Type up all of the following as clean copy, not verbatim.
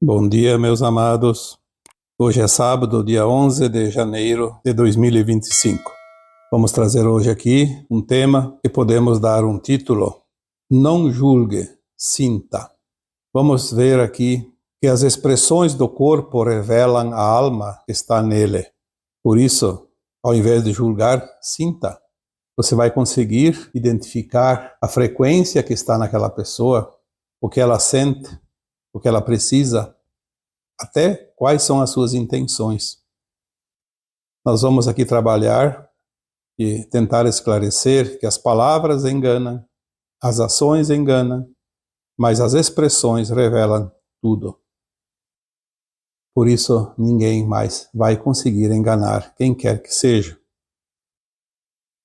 Bom dia, meus amados. Hoje é sábado, dia 11 de janeiro de 2025. Vamos trazer hoje aqui um tema que podemos dar um título: Não julgue, sinta. Vamos ver aqui que as expressões do corpo revelam a alma que está nele. Por isso, ao invés de julgar, sinta. Você vai conseguir identificar a frequência que está naquela pessoa, o que ela sente, o que ela precisa, até quais são as suas intenções. Nós vamos aqui trabalhar e tentar esclarecer que as palavras enganam, as ações enganam, mas as expressões revelam tudo. Por isso, ninguém mais vai conseguir enganar quem quer que seja.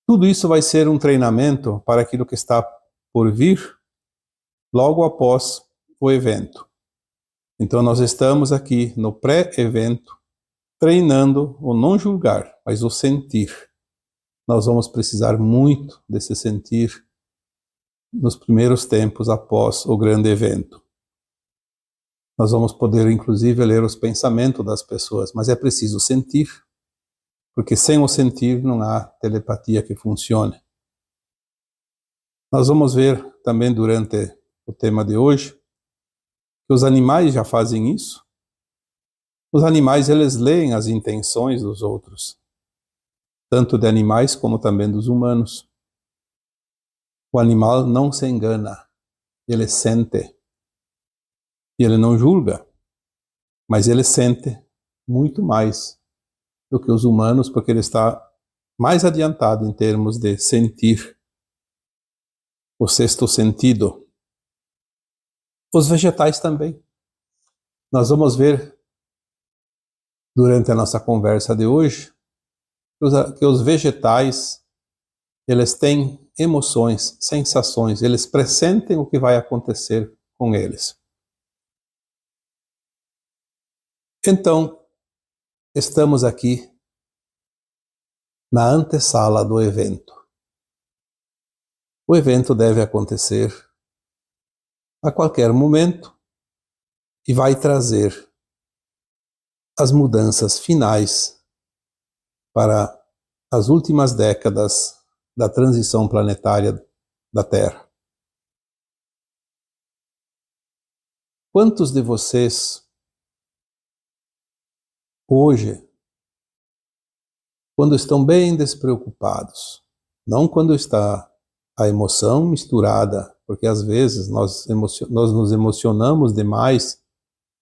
Tudo isso vai ser um treinamento para aquilo que está por vir logo após o evento. Então, nós estamos aqui no pré-evento, treinando o não julgar, mas o sentir. Nós vamos precisar muito desse sentir nos primeiros tempos após o grande evento. Nós vamos poder, inclusive, ler os pensamentos das pessoas, mas é preciso sentir, porque sem o sentir não há telepatia que funcione. Nós vamos ver também durante o tema de hoje que os animais já fazem isso. Os animais, eles leem as intenções dos outros, tanto de animais como também dos humanos. O animal não se engana, ele sente. E ele não julga, mas ele sente muito mais do que os humanos, porque ele está mais adiantado em termos de sentir, o sexto sentido. Os vegetais também. Nós vamos ver durante a nossa conversa de hoje que os vegetais, eles têm emoções, sensações, eles pressentem o que vai acontecer com eles. Então, estamos aqui na antessala do evento. O evento deve acontecer a qualquer momento e vai trazer as mudanças finais para as últimas décadas da transição planetária da Terra. Quantos de vocês hoje, quando estão bem despreocupados, não quando está a emoção misturada, porque às vezes nós nos emocionamos demais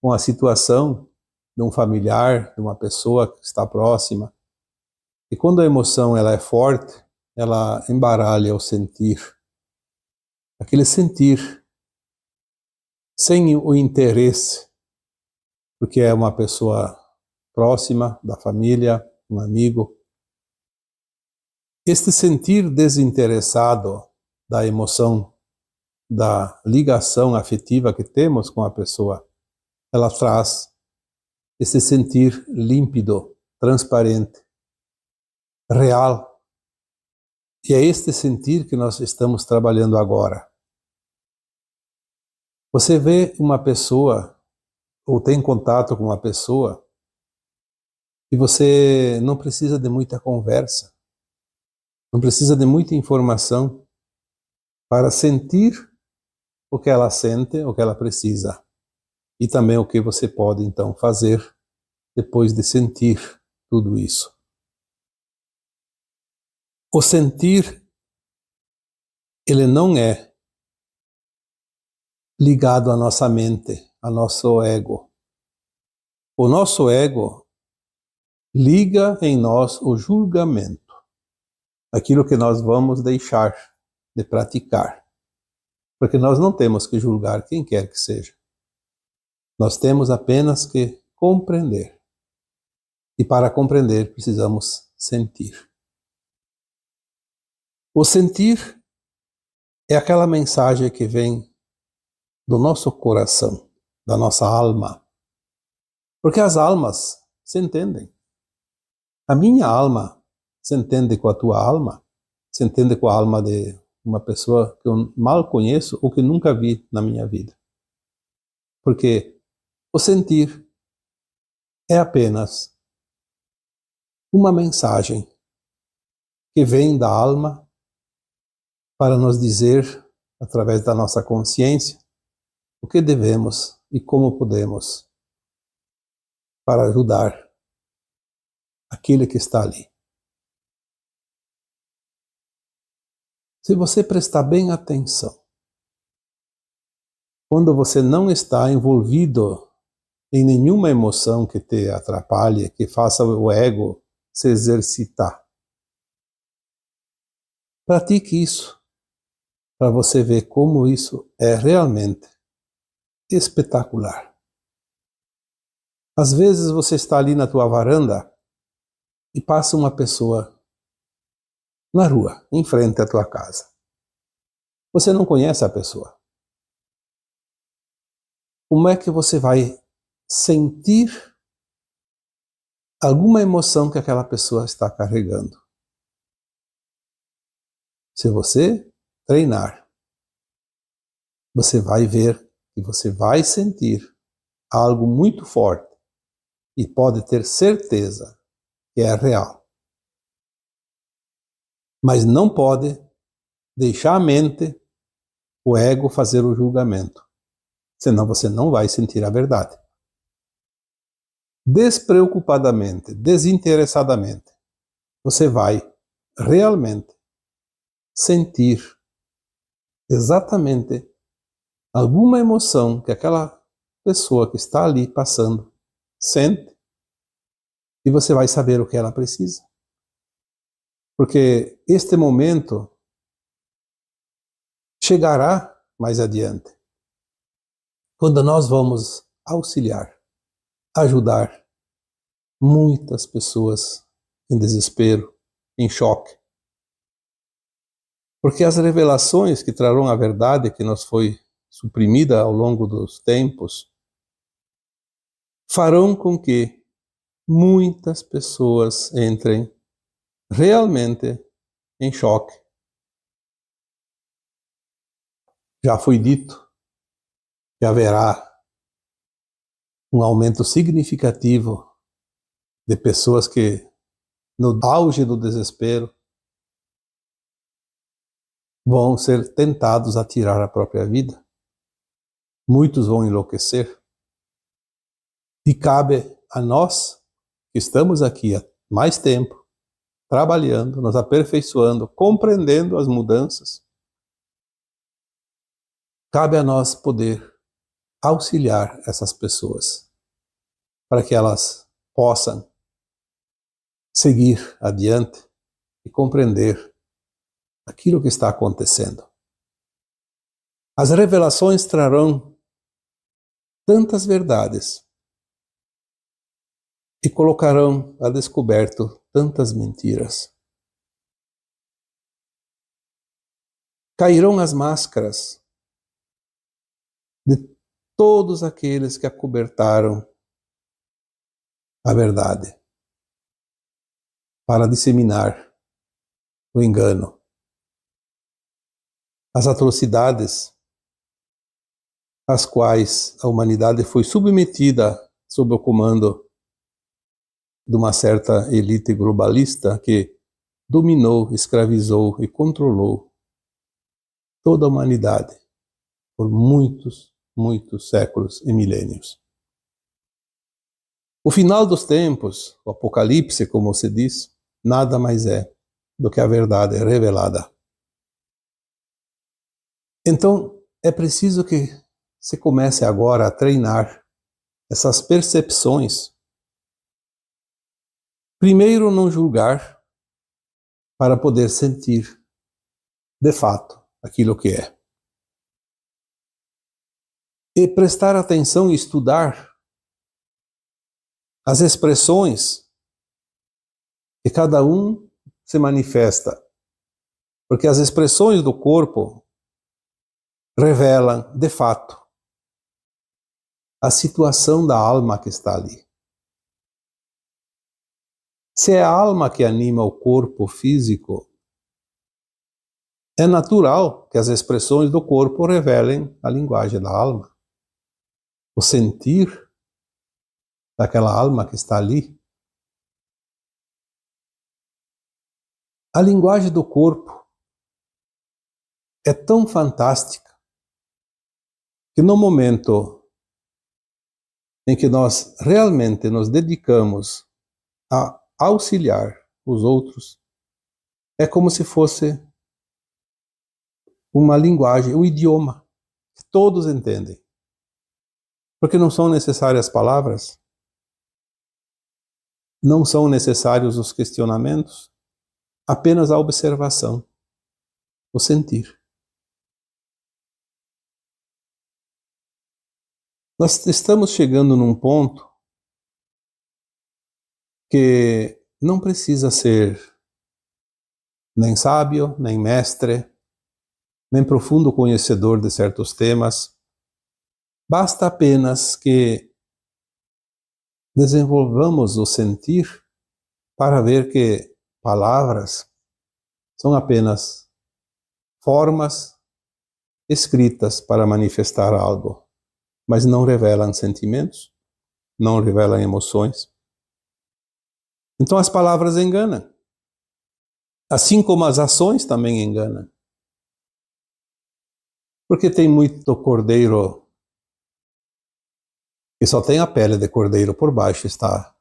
com a situação de um familiar, de uma pessoa que está próxima, e quando a emoção ela é forte, ela embaralha o sentir, aquele sentir sem o interesse, porque é uma pessoa próxima da família, um amigo. Este sentir desinteressado da emoção, da ligação afetiva que temos com a pessoa, ela traz esse sentir límpido, transparente, real. E é este sentir que nós estamos trabalhando agora. Você vê uma pessoa, ou tem contato com uma pessoa, e você não precisa de muita conversa, não precisa de muita informação para sentir o que ela sente, o que ela precisa. E também o que você pode, então, fazer depois de sentir tudo isso. O sentir, ele não é ligado à nossa mente, ao nosso ego. O nosso ego liga em nós o julgamento, aquilo que nós vamos deixar de praticar. Porque nós não temos que julgar quem quer que seja. Nós temos apenas que compreender. E para compreender, precisamos sentir. O sentir é aquela mensagem que vem do nosso coração, da nossa alma. Porque as almas se entendem. A minha alma se entende com a tua alma, se entende com a alma de uma pessoa que eu mal conheço ou que nunca vi na minha vida. Porque O sentir é apenas uma mensagem que vem da alma para nos dizer, através da nossa consciência, o que devemos e como podemos para ajudar aquele que está ali. Se você prestar bem atenção, quando você não está envolvido em nenhuma emoção que te atrapalhe, que faça o ego se exercitar, pratique isso, para você ver como isso é realmente espetacular. Às vezes você está ali na tua varanda e passa uma pessoa na rua, em frente à tua casa. Você não conhece a pessoa. Como é que você vai sentir alguma emoção que aquela pessoa está carregando? Se você treinar, você vai ver e você vai sentir algo muito forte e pode ter certeza que é real. Mas não pode deixar a mente, o ego, fazer o julgamento. Senão você não vai sentir a verdade. Despreocupadamente, desinteressadamente, você vai realmente sentir exatamente alguma emoção que aquela pessoa que está ali passando sente, e você vai saber o que ela precisa. Porque este momento chegará mais adiante, quando nós vamos auxiliar, ajudar muitas pessoas em desespero, em choque. Porque as revelações que trarão a verdade que nos foi suprimida ao longo dos tempos farão com que muitas pessoas entrem realmente em choque. Já foi dito que haverá um aumento significativo de pessoas que, no auge do desespero, vão ser tentados a tirar a própria vida. Muitos vão enlouquecer. E cabe a nós, que estamos aqui há mais tempo, trabalhando, nos aperfeiçoando, compreendendo as mudanças, cabe a nós poder auxiliar essas pessoas, para que elas possam seguir adiante e compreender aquilo que está acontecendo. As revelações trarão tantas verdades e colocarão a descoberto tantas mentiras. Cairão as máscaras de todos aqueles que acobertaram a verdade para disseminar o engano. As atrocidades às quais a humanidade foi submetida sob o comando de uma certa elite globalista que dominou, escravizou e controlou toda a humanidade por muitos, muitos séculos e milênios. O final dos tempos, o Apocalipse, como se diz, nada mais é do que a verdade revelada. Então, é preciso que se comece agora a treinar essas percepções. Primeiro, não julgar, para poder sentir, de fato, aquilo que é. E prestar atenção e estudar as expressões que cada um se manifesta. Porque as expressões do corpo revelam, de fato, a situação da alma que está ali. Se é a alma que anima o corpo físico, é natural que as expressões do corpo revelem a linguagem da alma. O sentir daquela alma que está ali. A linguagem do corpo é tão fantástica que no momento em que nós realmente nos dedicamos a auxiliar os outros, é como se fosse uma linguagem, um idioma que todos entendem. Porque não são necessárias palavras, não são necessários os questionamentos, apenas a observação, o sentir. Nós estamos chegando num ponto que não precisa ser nem sábio, nem mestre, nem profundo conhecedor de certos temas. Basta apenas que desenvolvamos o sentir para ver que palavras são apenas formas escritas para manifestar algo, mas não revelam sentimentos, não revelam emoções. Então as palavras enganam, assim como as ações também enganam. Porque tem muito cordeiro que só tem a pele de cordeiro, por baixo está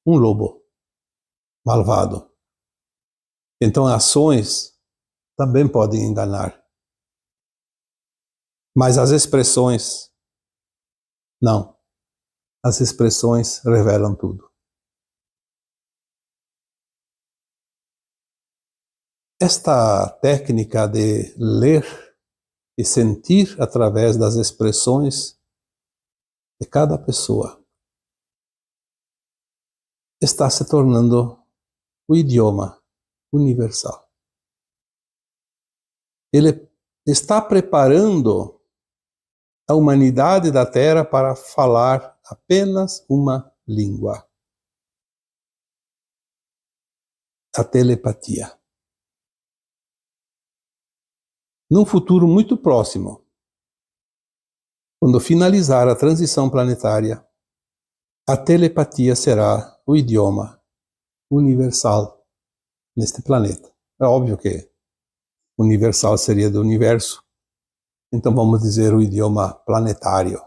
um lobo malvado. Então ações também podem enganar. Mas as expressões, não. As expressões revelam tudo. Esta técnica de ler e sentir através das expressões de cada pessoa está se tornando o idioma universal. Ele está preparando a humanidade da Terra para falar apenas uma língua: a telepatia. Num futuro muito próximo, quando finalizar a transição planetária, a telepatia será o idioma universal neste planeta. É óbvio que universal seria do universo, então vamos dizer o idioma planetário.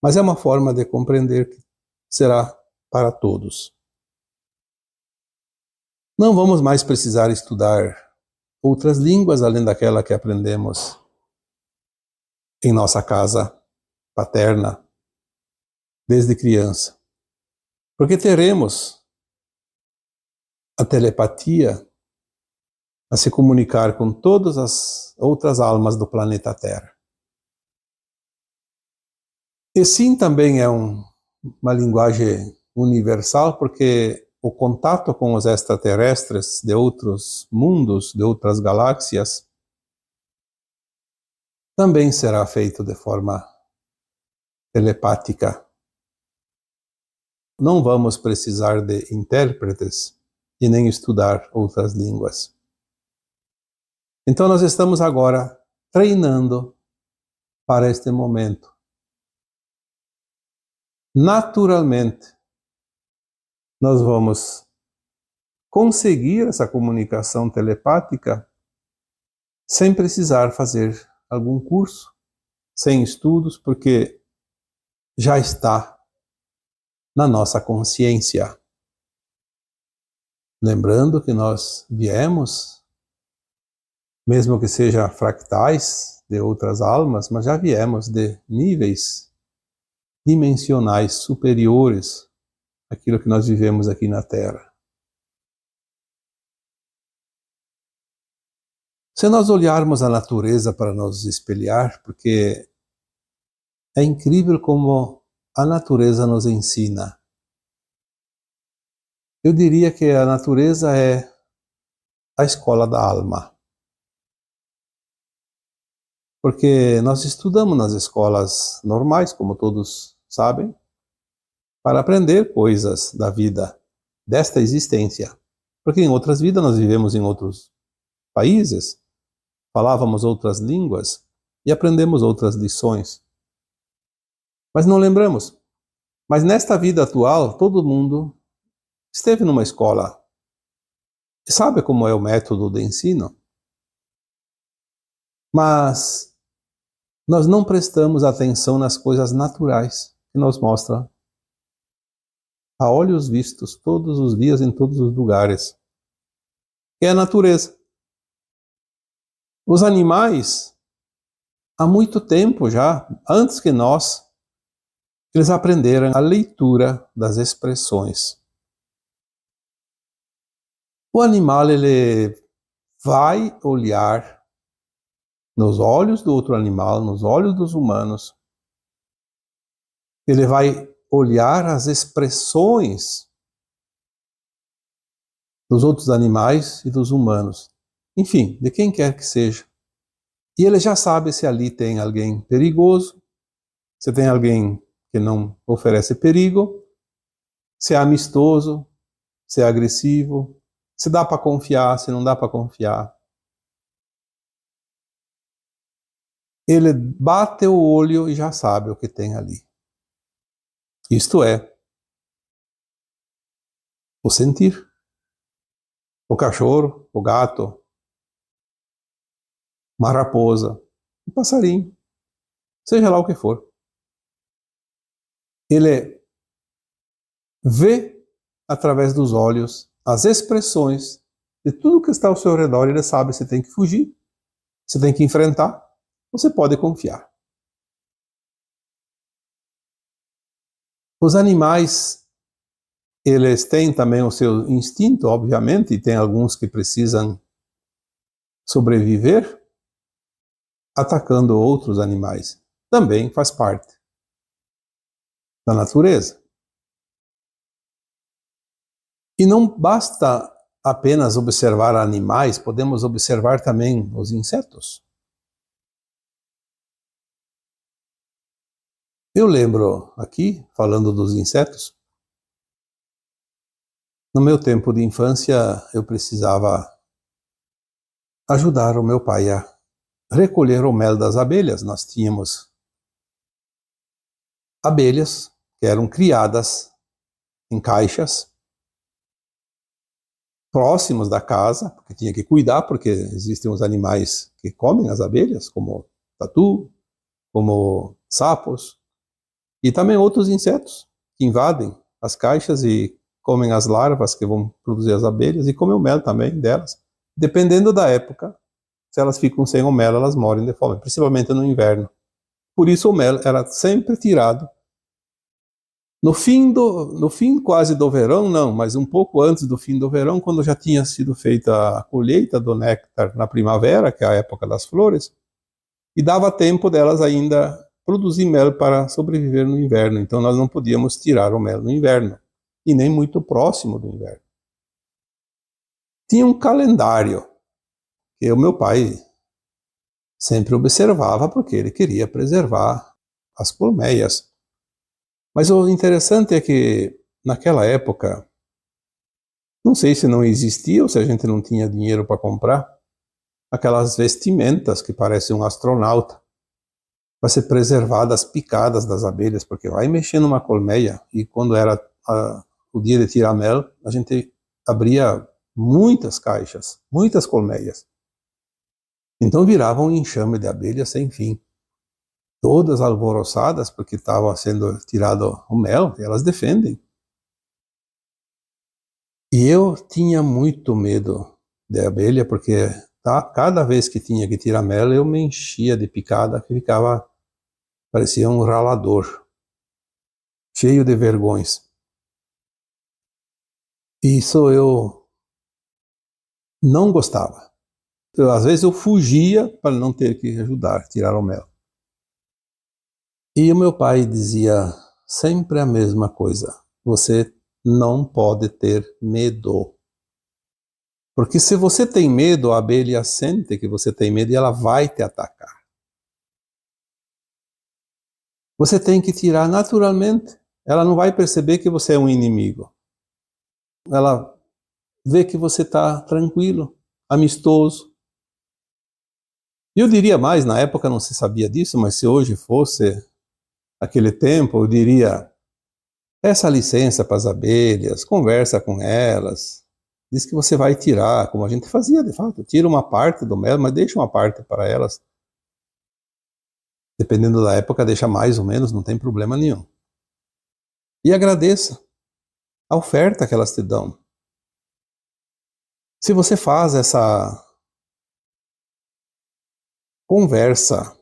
Mas é uma forma de compreender que será para todos. Não vamos mais precisar estudar outras línguas além daquela que aprendemos em nossa casa paterna desde criança. Porque teremos a telepatia a se comunicar com todas as outras almas do planeta Terra. E sim, também é uma linguagem universal, porque o contato com os extraterrestres de outros mundos, de outras galáxias, também será feito de forma telepática. Não vamos precisar de intérpretes e nem estudar outras línguas. Então nós estamos agora treinando para este momento. Naturalmente, nós vamos conseguir essa comunicação telepática sem precisar fazer algum curso, sem estudos, porque já está na nossa consciência. Lembrando que nós viemos, mesmo que sejam fractais de outras almas, mas já viemos de níveis dimensionais superiores àquilo que nós vivemos aqui na Terra. Se nós olharmos a natureza para nos espelhar, porque é incrível como a natureza nos ensina. Eu diria que a natureza é a escola da alma. Porque nós estudamos nas escolas normais, como todos sabem, para aprender coisas da vida, desta existência. Porque em outras vidas nós vivemos em outros países, falávamos outras línguas e aprendemos outras lições. Mas não lembramos. Mas nesta vida atual, todo mundo esteve numa escola. E sabe como é o método de ensino? Mas nós não prestamos atenção nas coisas naturais que nos mostra a olhos vistos todos os dias em todos os lugares. Que é a natureza. Os animais, há muito tempo já, antes que nós, eles aprenderam a leitura das expressões. O animal, ele vai olhar nos olhos do outro animal, nos olhos dos humanos. Ele vai olhar as expressões dos outros animais e dos humanos. Enfim, de quem quer que seja. E ele já sabe se ali tem alguém perigoso, se tem alguém que não oferece perigo, se é amistoso, se é agressivo, se dá para confiar, se não dá para confiar. Ele bate o olho e já sabe o que tem ali. Isto é, o sentir. O cachorro, o gato, uma raposa, um passarinho, seja lá o que for. Ele vê através dos olhos as expressões de tudo que está ao seu redor. Ele sabe se tem que fugir, se tem que enfrentar, você pode confiar. Os animais, eles têm também o seu instinto, obviamente, e tem alguns que precisam sobreviver atacando outros animais. Também faz parte da natureza. E não basta apenas observar animais, podemos observar também os insetos. Eu lembro aqui, falando dos insetos, no meu tempo de infância eu precisava ajudar o meu pai a recolher o mel das abelhas. Nós tínhamos abelhas que eram criadas em caixas próximos da casa, porque tinha que cuidar, porque existem os animais que comem as abelhas, como tatu, como sapos, e também outros insetos que invadem as caixas e comem as larvas que vão produzir as abelhas e comem o mel também delas. Dependendo da época, se elas ficam sem o mel, elas morrem de fome, principalmente no inverno. Por isso o mel era sempre tirado no fim quase do verão, não, mas um pouco antes do fim do verão, quando já tinha sido feita a colheita do néctar na primavera, que é a época das flores, e dava tempo delas ainda produzir mel para sobreviver no inverno. Então nós não podíamos tirar o mel no inverno, e nem muito próximo do inverno. Tinha um calendário que o meu pai sempre observava, porque ele queria preservar as colmeias. Mas o interessante é que, naquela época, não sei se não existia ou se a gente não tinha dinheiro para comprar, aquelas vestimentas que parecem um astronauta, para ser preservar das picadas das abelhas, porque vai mexer numa colmeia, e quando era o dia de tirar mel, a gente abria muitas caixas, muitas colmeias. Então virava um enxame de abelhas sem fim. Todas alvoroçadas, porque estava sendo tirado o mel, e elas defendem. E eu tinha muito medo de abelha, porque cada vez que tinha que tirar mel, eu me enchia de picada, que parecia um ralador, cheio de vergões. Isso eu não gostava. Às vezes eu fugia para não ter que ajudar, tirar o mel. E o meu pai dizia sempre a mesma coisa: você não pode ter medo. Porque se você tem medo, a abelha sente que você tem medo e ela vai te atacar. Você tem que tirar naturalmente. Ela não vai perceber que você é um inimigo. Ela vê que você está tranquilo, amistoso. E eu diria mais, na época não se sabia disso, mas se hoje fosse aquele tempo, eu diria: Peça licença para as abelhas, conversa com elas, diz que você vai tirar, como a gente fazia de fato, tira uma parte do mel, mas deixa uma parte para elas. Dependendo da época, deixa mais ou menos, não tem problema nenhum. E agradeça a oferta que elas te dão. Se você faz essa conversa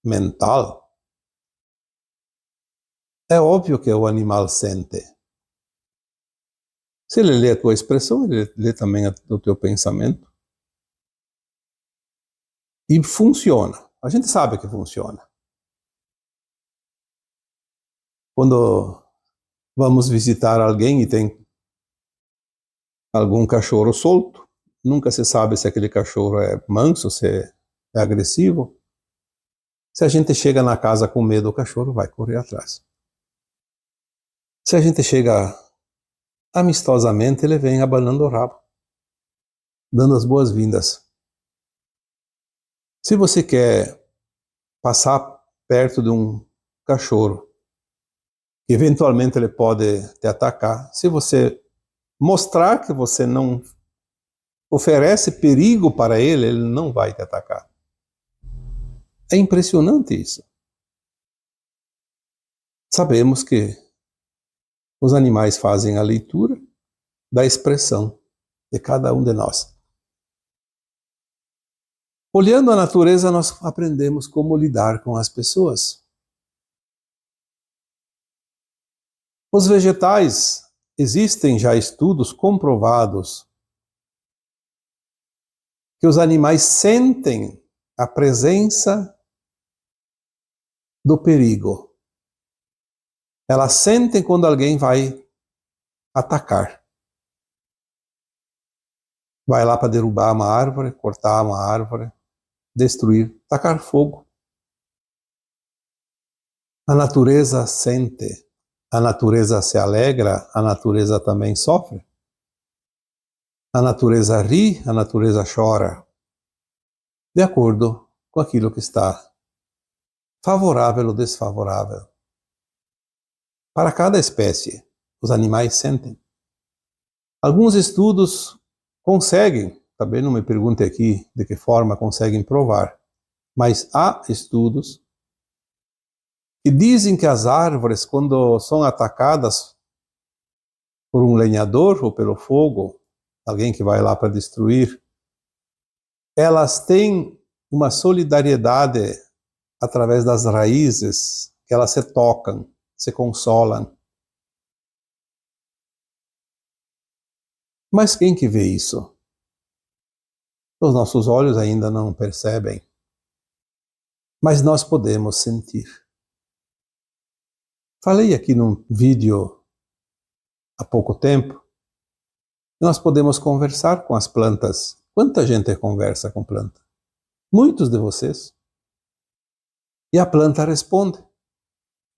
mental, é óbvio que o animal sente. Se ele lê a tua expressão, ele lê também o teu pensamento. E funciona. A gente sabe que funciona. Quando vamos visitar alguém e tem algum cachorro solto, nunca se sabe se aquele cachorro é manso, se é agressivo. Se a gente chega na casa com medo, o cachorro vai correr atrás. Se a gente chega amistosamente, ele vem abanando o rabo, dando as boas-vindas. Se você quer passar perto de um cachorro, eventualmente ele pode te atacar. Se você mostrar que você não oferece perigo para ele, ele não vai te atacar. É impressionante isso. Sabemos que os animais fazem a leitura da expressão de cada um de nós. Olhando a natureza, nós aprendemos como lidar com as pessoas. Os vegetais, existem já estudos comprovados que os animais sentem a presença do perigo. Elas sentem quando alguém vai atacar. Vai lá para derrubar uma árvore, cortar uma árvore, destruir, tacar fogo. A natureza sente, a natureza se alegra, a natureza também sofre. A natureza ri, a natureza chora, de acordo com aquilo que está favorável ou desfavorável. Para cada espécie, os animais sentem. Alguns estudos conseguem, também não me pergunte aqui de que forma conseguem provar, mas há estudos que dizem que as árvores, quando são atacadas por um lenhador ou pelo fogo, alguém que vai lá para destruir, elas têm uma solidariedade através das raízes, que elas se tocam, se consolam. Mas quem que vê isso? Os nossos olhos ainda não percebem, mas nós podemos sentir. Falei aqui num vídeo há pouco tempo, nós podemos conversar com as plantas. Quanta gente conversa com planta? Muitos de vocês. E a planta responde.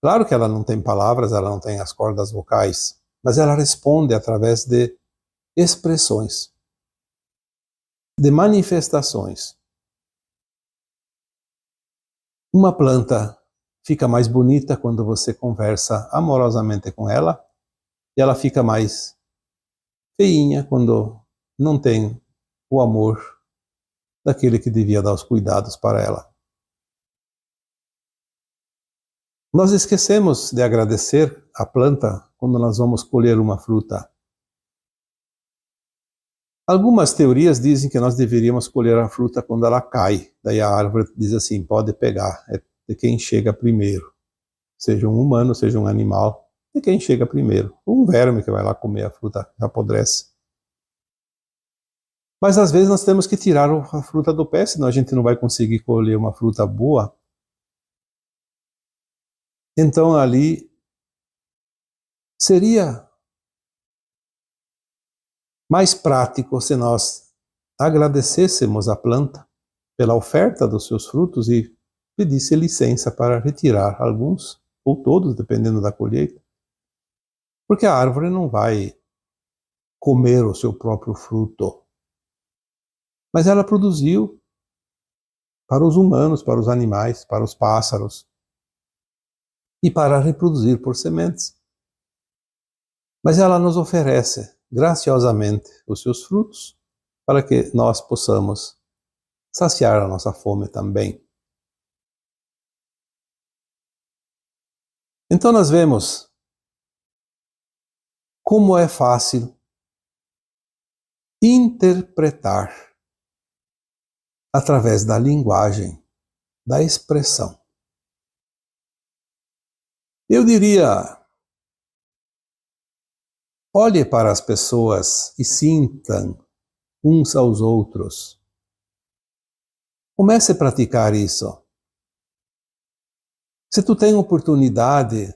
Claro que ela não tem palavras, ela não tem as cordas vocais, mas ela responde através de expressões, de manifestações. Uma planta fica mais bonita quando você conversa amorosamente com ela, e ela fica mais feinha quando não tem o amor daquele que devia dar os cuidados para ela. Nós esquecemos de agradecer a planta quando nós vamos colher uma fruta. Algumas teorias dizem que nós deveríamos colher a fruta quando ela cai. Daí a árvore diz assim, pode pegar, é de quem chega primeiro. Seja um humano, seja um animal, de quem chega primeiro. Um verme que vai lá comer a fruta, apodrece. Mas às vezes nós temos que tirar a fruta do pé, senão a gente não vai conseguir colher uma fruta boa. Então ali seria mais prático se nós agradecêssemos a planta pela oferta dos seus frutos e pedisse licença para retirar alguns ou todos, dependendo da colheita. Porque a árvore não vai comer o seu próprio fruto. Mas ela produziu para os humanos, para os animais, para os pássaros e para reproduzir por sementes. Mas ela nos oferece graciosamente os seus frutos para que nós possamos saciar a nossa fome também. Então nós vemos como é fácil interpretar através da linguagem, da expressão. Eu diria, olhe para as pessoas e sintam uns aos outros. Comece a praticar isso. Se tu tem oportunidade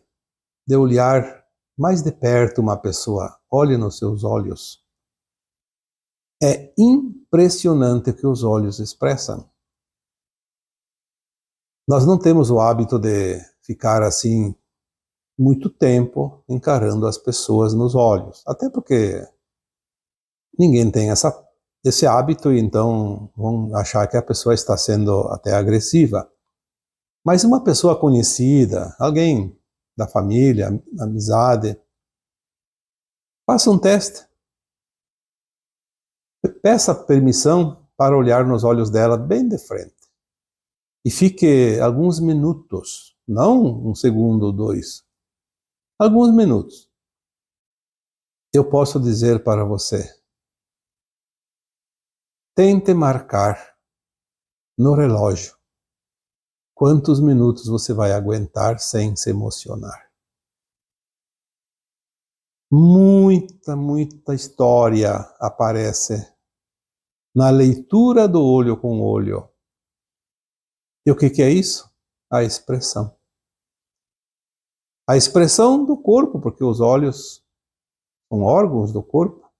de olhar mais de perto uma pessoa, olhe nos seus olhos. É impressionante o que os olhos expressam. Nós não temos o hábito de ficar assim muito tempo encarando as pessoas nos olhos. Até porque ninguém tem esse hábito e então vão achar que a pessoa está sendo até agressiva. Mas uma pessoa conhecida, alguém da família, amizade, faça um teste. Peça permissão para olhar nos olhos dela bem de frente. E fique alguns minutos, não um segundo ou dois, alguns minutos. Eu posso dizer para você, tente marcar no relógio quantos minutos você vai aguentar sem se emocionar. Muita história aparece na leitura do olho com olho. E o que é isso? A expressão. A expressão do corpo, porque os olhos são órgãos do corpo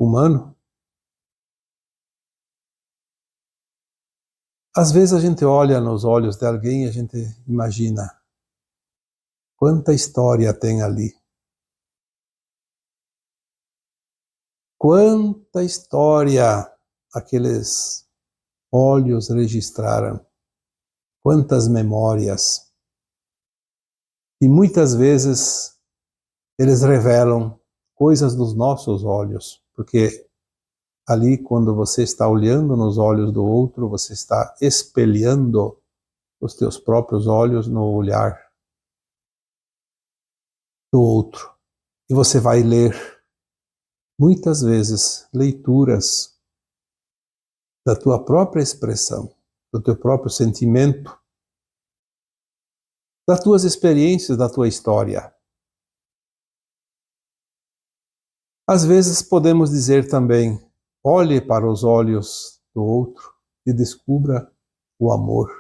humano. Às vezes a gente olha nos olhos de alguém e a gente imagina quanta história tem ali. Quanta história aqueles olhos registraram. Quantas memórias. E muitas vezes eles revelam coisas dos nossos olhos, porque ali, quando você está olhando nos olhos do outro, você está espelhando os teus próprios olhos no olhar do outro. E você vai ler, muitas vezes, leituras da tua própria expressão, do teu próprio sentimento, das tuas experiências, da tua história. Às vezes podemos dizer também, olhe para os olhos do outro e descubra o amor.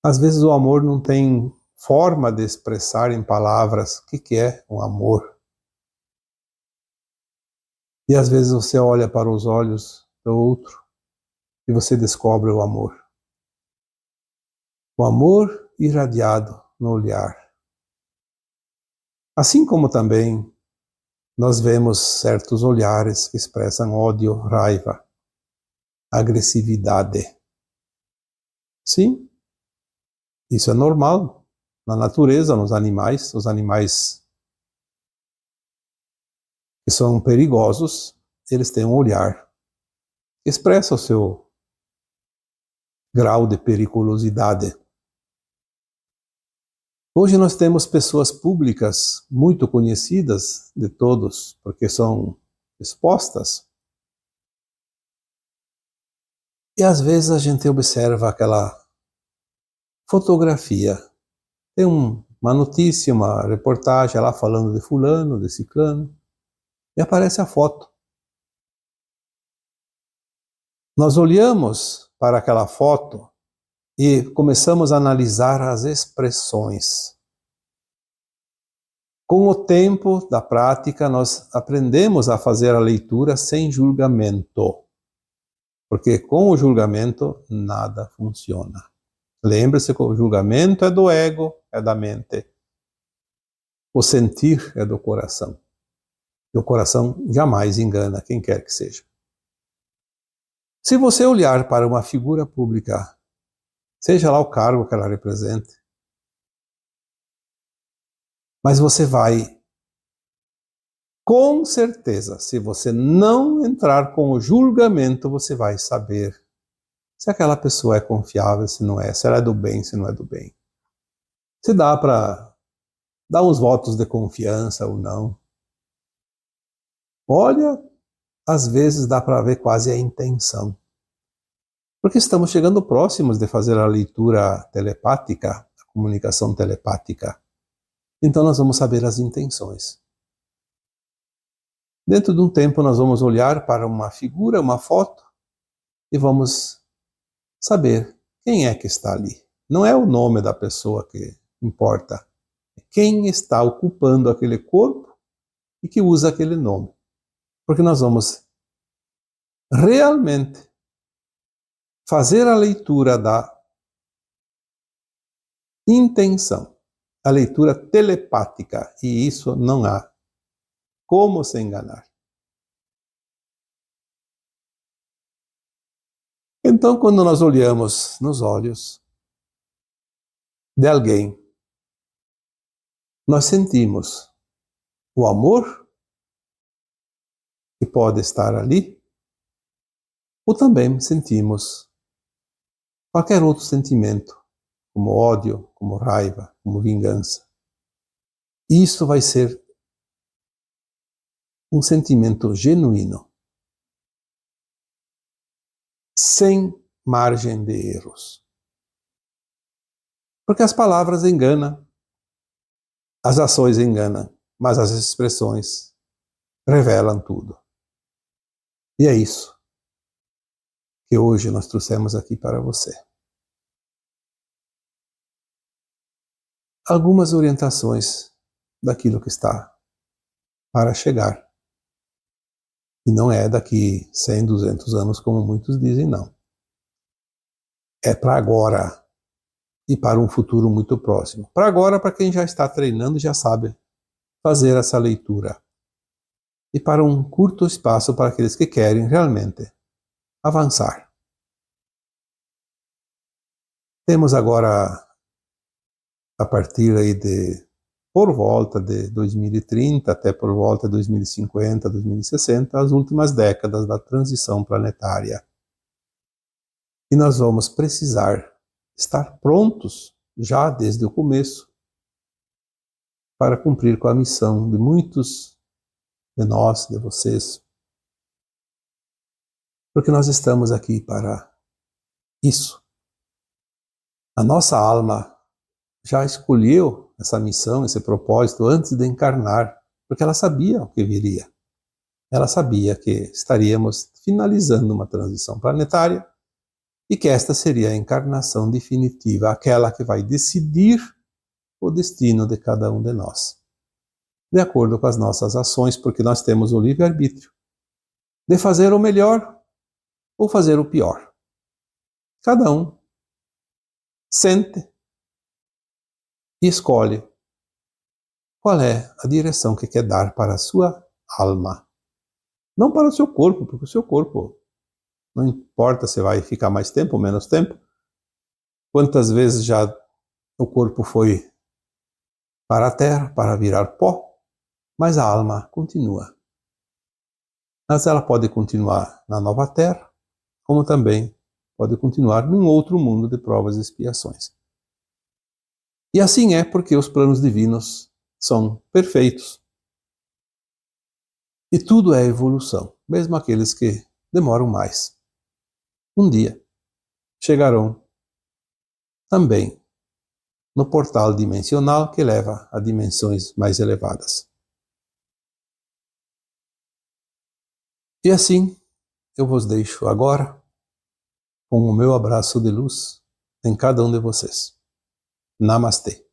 Às vezes o amor não tem forma de expressar em palavras o que é um amor. E às vezes você olha para os olhos do outro e você descobre o amor. O amor irradiado no olhar. Assim como também nós vemos certos olhares que expressam ódio, raiva, agressividade. Sim, isso é normal na natureza, nos animais. Os animais que são perigosos, eles têm um olhar que expressa o seu grau de periculosidade. Hoje nós temos pessoas públicas muito conhecidas de todos, porque são expostas. E às vezes a gente observa aquela fotografia. Tem uma notícia, uma reportagem lá falando de fulano, de ciclano, e aparece a foto. Nós olhamos para aquela foto e começamos a analisar as expressões. Com o tempo da prática, nós aprendemos a fazer a leitura sem julgamento. Porque com o julgamento, nada funciona. Lembre-se que o julgamento é do ego, é da mente. O sentir é do coração. E o coração jamais engana quem quer que seja. Se você olhar para uma figura pública, seja lá o cargo que ela represente, Mas você vai, com certeza, se você não entrar com o julgamento, você vai saber se aquela pessoa é confiável, se não é, se ela é do bem, se não é do bem. Se dá para dar uns votos de confiança ou não. Olha, às vezes dá para ver quase a intenção. Porque estamos chegando próximos de fazer a leitura telepática, a comunicação telepática. Então nós vamos saber as intenções. Dentro de um tempo nós vamos olhar para uma figura, uma foto, e vamos saber quem é que está ali. Não é o nome da pessoa que importa, é quem está ocupando aquele corpo e que usa aquele nome. Porque nós vamos realmente fazer a leitura da intenção, a leitura telepática, e isso não há como se enganar. Então, quando nós olhamos nos olhos de alguém, nós sentimos o amor que pode estar ali, ou também sentimos qualquer outro sentimento, como ódio, como raiva, como vingança. Isso vai ser um sentimento genuíno, sem margem de erros. Porque as palavras enganam, as ações enganam, mas as expressões revelam tudo. E é isso que hoje nós trouxemos aqui para você. Algumas orientações daquilo que está para chegar. E não é daqui 100, 200 anos, como muitos dizem, não. É para agora e para um futuro muito próximo. Para agora, para quem já está treinando e já sabe fazer essa leitura. E para um curto espaço para aqueles que querem realmente avançar. Temos agora, a partir aí de, por volta de 2030 até por volta de 2050, 2060, as últimas décadas da transição planetária. E nós vamos precisar estar prontos, já desde o começo, para cumprir com a missão de muitos de nós, de vocês. Porque nós estamos aqui para isso. A nossa alma já escolheu essa missão, esse propósito, antes de encarnar, porque ela sabia o que viria. Ela sabia que estaríamos finalizando uma transição planetária e que esta seria a encarnação definitiva, aquela que vai decidir o destino de cada um de nós, de acordo com as nossas ações, porque nós temos o livre-arbítrio de fazer o melhor ou fazer o pior. Cada um sente e escolhe qual é a direção que quer dar para a sua alma. Não para o seu corpo, porque o seu corpo não importa se vai ficar mais tempo ou menos tempo. Quantas vezes já o corpo foi para a terra, para virar pó, mas a alma continua. Mas ela pode continuar na nova terra, como também pode continuar num outro mundo de provas e expiações. E assim é porque os planos divinos são perfeitos. E tudo é evolução, mesmo aqueles que demoram mais. Um dia chegarão também no portal dimensional que leva a dimensões mais elevadas. E assim eu vos deixo agora com o meu abraço de luz em cada um de vocês. Namastê.